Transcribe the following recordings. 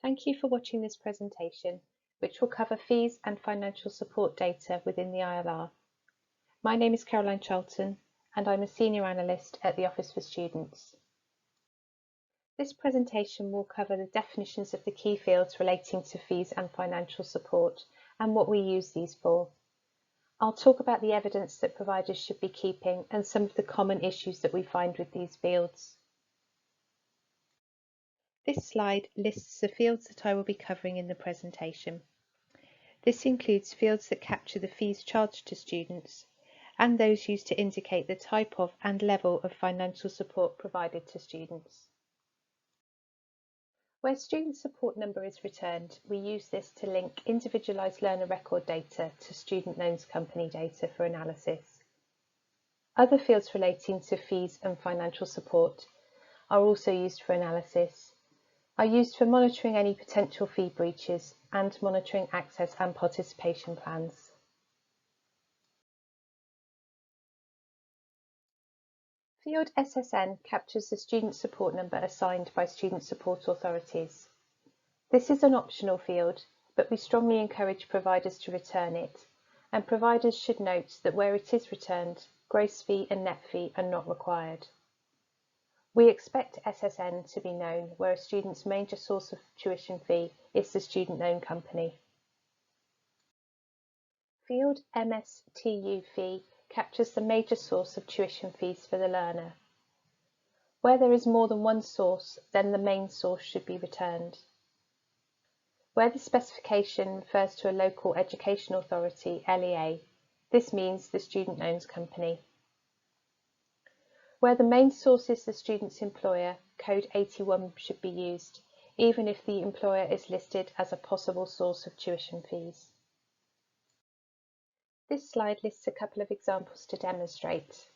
Thank you for watching this presentation, which will cover fees and financial support data within the ILR. My name is Caroline Charlton, and I'm a Senior Analyst at the Office for Students. This presentation will cover the definitions of the key fields relating to fees and financial support and what we use these for. I'll talk about the evidence that providers should be keeping and some of the common issues that we find with these fields. This slide lists the fields that I will be covering in the presentation. This includes fields that capture the fees charged to students and those used to indicate the type of and level of financial support provided to students. Where student support number is returned, we use this to link Individualised Learner Record data to student loans company data for analysis. Other fields relating to fees and financial support are also used for analysis, are used for monitoring any potential fee breaches and monitoring access and participation plans. Field SSN captures the student support number assigned by student support authorities. This is an optional field, but we strongly encourage providers to return it, and providers should note that where it is returned, GROSSFEE and NETFEE are not required. We expect SSN to be known where a student's major source of tuition fee is the student loan company. Field MSTUFEE captures the major source of tuition fees for the learner. Where there is more than one source, then the main source should be returned. Where the specification refers to a local education authority, LEA, this means the student loans company. Where the main source is the student's employer, code 81 should be used, even if the employer is listed as a possible source of tuition fees. This slide lists a couple of examples to demonstrate.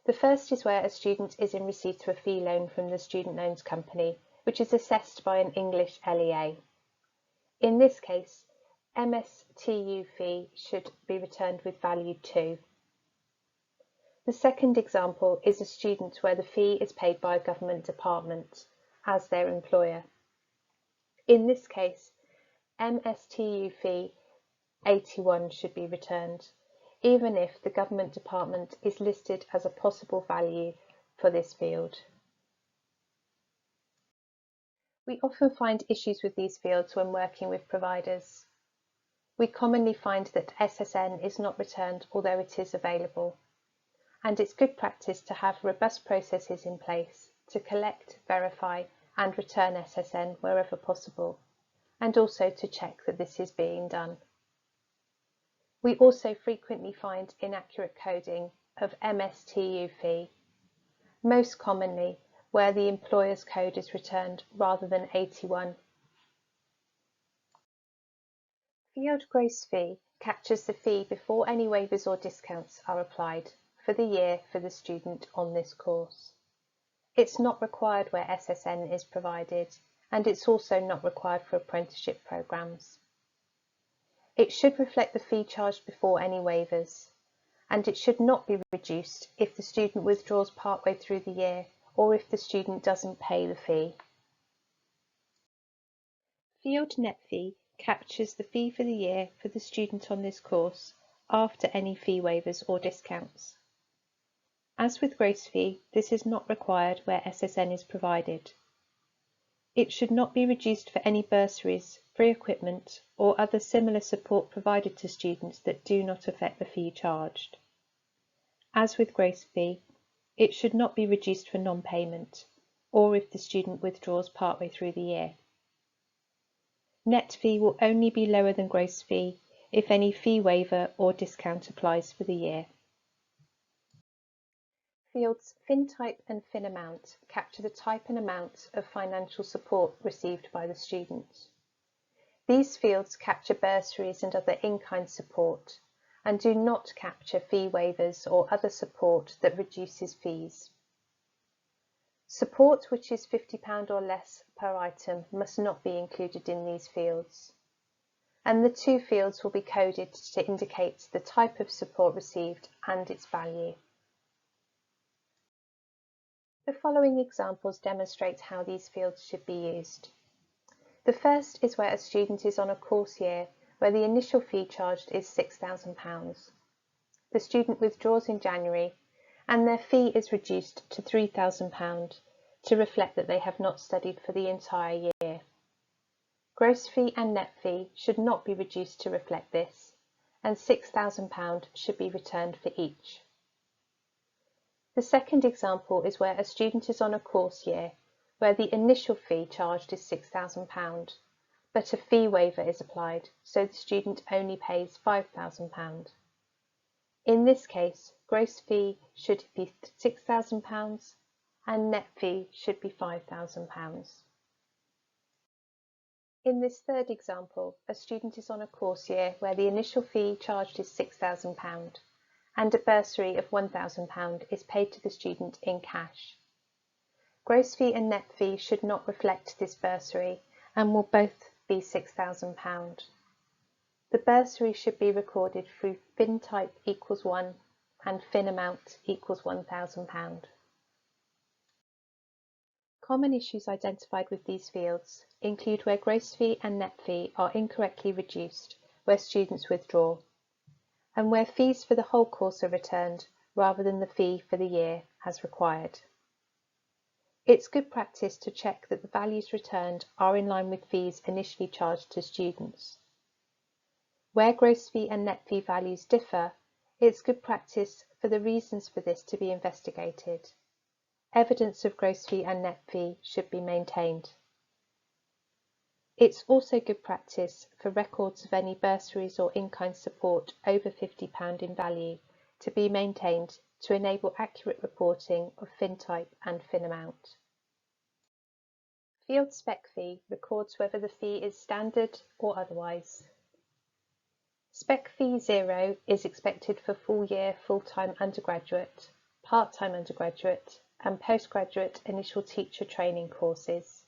The first is where a student is in receipt of a fee loan from the student loans company, which is assessed by an English LEA. In this case, MSTUFEE should be returned with value 2. The second example is a student where the fee is paid by a government department as their employer. In this case, MSTUFEE 81 should be returned, even if the government department is listed as a possible value for this field. We often find issues with these fields when working with providers. We commonly find that SSN is not returned although it is available, and it's good practice to have robust processes in place to collect, verify and return SSN wherever possible, and also to check that this is being done. We also frequently find inaccurate coding of MSTUFEE, most commonly where the employer's code is returned rather than 81. Field GROSSFEE captures the fee before any waivers or discounts are applied for the year for the student on this course. It's not required where SSN is provided, and it's also not required for apprenticeship programmes. It should reflect the fee charged before any waivers, and it should not be reduced if the student withdraws partway through the year or if the student doesn't pay the fee. Field NETFEE captures the fee for the year for the student on this course after any fee waivers or discounts. As with GROSSFEE, this is not required where SSN is provided. It should not be reduced for any bursaries, free equipment, or other similar support provided to students that do not affect the fee charged. As with GROSSFEE, it should not be reduced for non-payment, or if the student withdraws partway through the year. NETFEE will only be lower than GROSSFEE if any fee waiver or discount applies for the year. Fields FINTYPE and FINAMOUNT capture the type and amount of financial support received by the student. These fields capture bursaries and other in-kind support and do not capture fee waivers or other support that reduces fees. Support which is £50 or less per item must not be included in these fields, and the two fields will be coded to indicate the type of support received and its value. The following examples demonstrate how these fields should be used. The first is where a student is on a course year where the initial fee charged is £6,000. The student withdraws in January and their fee is reduced to £3,000 to reflect that they have not studied for the entire year. Gross fee and net fee should not be reduced to reflect this, and £6,000 should be returned for each. The second example is where a student is on a course year where the initial fee charged is £6,000, but a fee waiver is applied, so the student only pays £5,000. In this case, gross fee should be £6,000 and net fee should be £5,000. In this third example, a student is on a course year where the initial fee charged is £6,000 and a bursary of £1,000 is paid to the student in cash. Gross fee and net fee should not reflect this bursary and will both be £6,000. The bursary should be recorded through FINTYPE equals 1 and FINAMOUNT equals £1,000. Common issues identified with these fields include where gross fee and net fee are incorrectly reduced where students withdraw, and where fees for the whole course are returned rather than the fee for the year as required. It's good practice to check that the values returned are in line with fees initially charged to students. Where gross fee and net fee values differ, it's good practice for the reasons for this to be investigated. Evidence of gross fee and net fee should be maintained. It's also good practice for records of any bursaries or in-kind support over £50 in value to be maintained to enable accurate reporting of FINTYPE and FINAMOUNT. Field SPECFEE records whether the fee is standard or otherwise. SPECFEE 0 is expected for full-year full-time undergraduate, part-time undergraduate and postgraduate initial teacher training courses.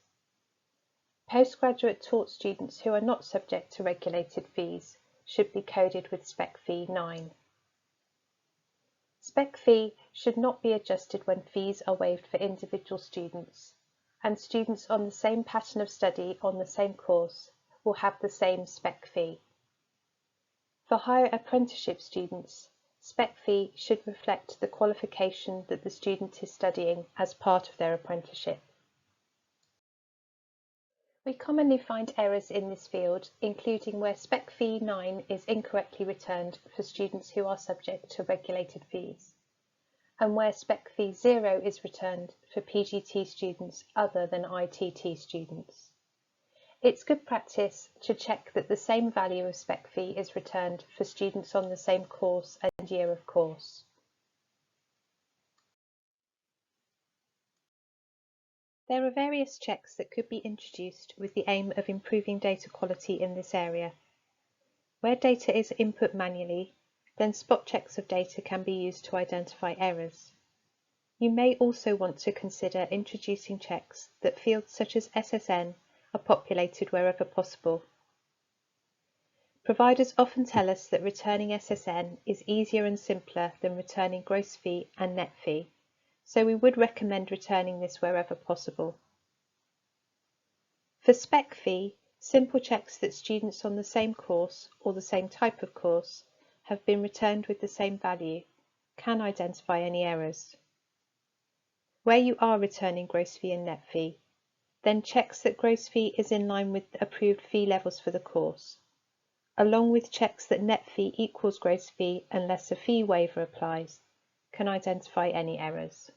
Postgraduate taught students who are not subject to regulated fees should be coded with SPECFEE 9. SPECFEE should not be adjusted when fees are waived for individual students, and students on the same pattern of study on the same course will have the same SPECFEE. For higher apprenticeship students, SPECFEE should reflect the qualification that the student is studying as part of their apprenticeship. We commonly find errors in this field, including where SPECFEE 9 is incorrectly returned for students who are subject to regulated fees, and where SPECFEE 0 is returned for PGT students other than ITT students. It's good practice to check that the same value of SPECFEE is returned for students on the same course and year of course. There are various checks that could be introduced with the aim of improving data quality in this area. Where data is input manually, then spot checks of data can be used to identify errors. You may also want to consider introducing checks that fields such as SSN are populated wherever possible. Providers often tell us that returning SSN is easier and simpler than returning gross fee and net fee, so we would recommend returning this wherever possible. For SPECFEE, simple checks that students on the same course or the same type of course have been returned with the same value can identify any errors. Where you are returning gross fee and net fee, then checks that gross fee is in line with approved fee levels for the course, along with checks that net fee equals gross fee unless a fee waiver applies, can identify any errors.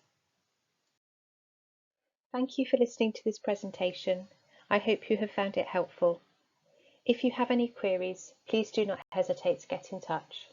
Thank you for listening to this presentation. I hope you have found it helpful. If you have any queries, please do not hesitate to get in touch.